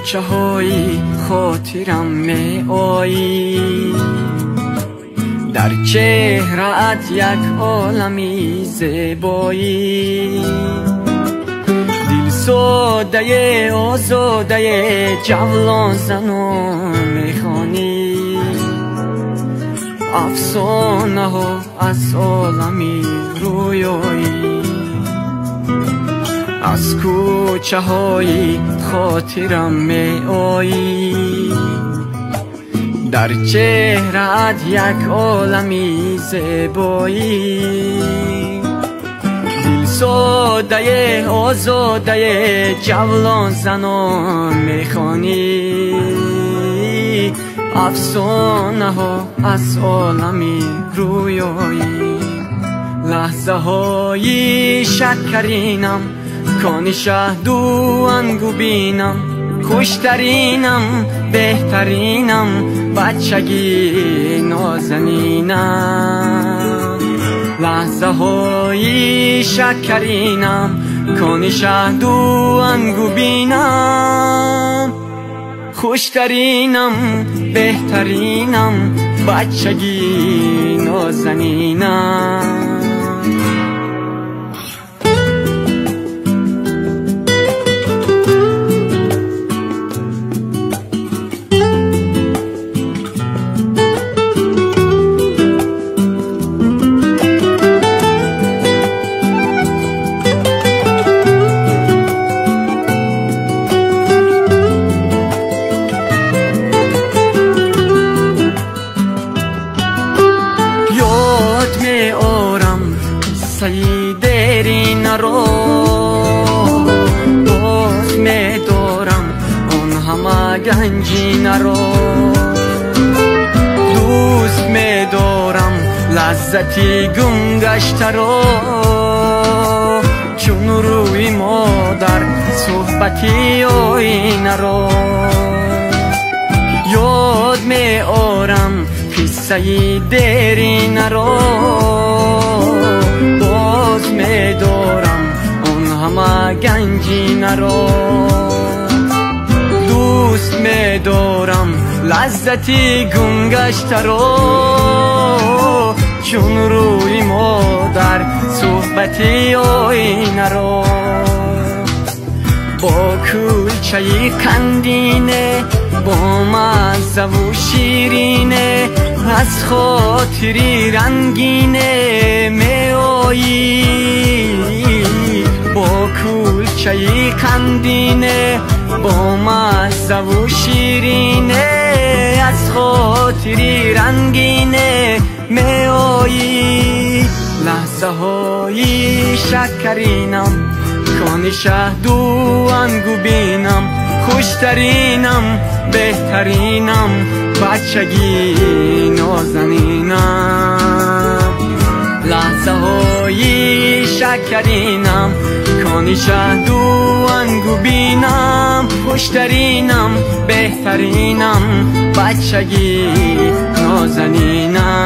کوچه های خاطرم می آیی، در چهره‌ات یک عالمی زیبایی. دل ساده آزاده جولان زنان میخوانی، افسانه ها از عالمی رویایی. از کوچه های خاطرم می آیی، در چهره‌ات یک عالمی زیبایی. دل ساده آزاده جولان زنان میخوانی، افسانه ها از عالمی رویایی. لحظه های شکرینم کانی شهد و انگو بینم، خوشترینم بهترینم بچگی نازنینم. لحظه های شکرینم کانی شهد و انگو بینم، خوشترینم بهترینم بچگی نازنینم. قصه دیرین رو باز می دارم، اون همه گنجین رو دوست می دارم، لذتی گم گشته رو چون روی مادر صحبتی آینه رو یاد می آرم. قصه دیرین رو باز می دارم، اون همه گنجین رو دوست می دارم، لذتی گم گشته رو چون روی مادر صحبتی آینه رو. با کلچه قندینه با مزه و شیرینه، از خاطری رنگینه می آیی. با کلچه قندینه با مزه و شیرینه، از خاطری رنگینه می آیی. لحظه های شکرینم کانی شهد و انگو بینم، خوشترینم بهترینم بچگی نازنینم. لحظه های شکرینم کانی شهد و انگو بینم، خوشترینم بهترینم بچگی نازنینم.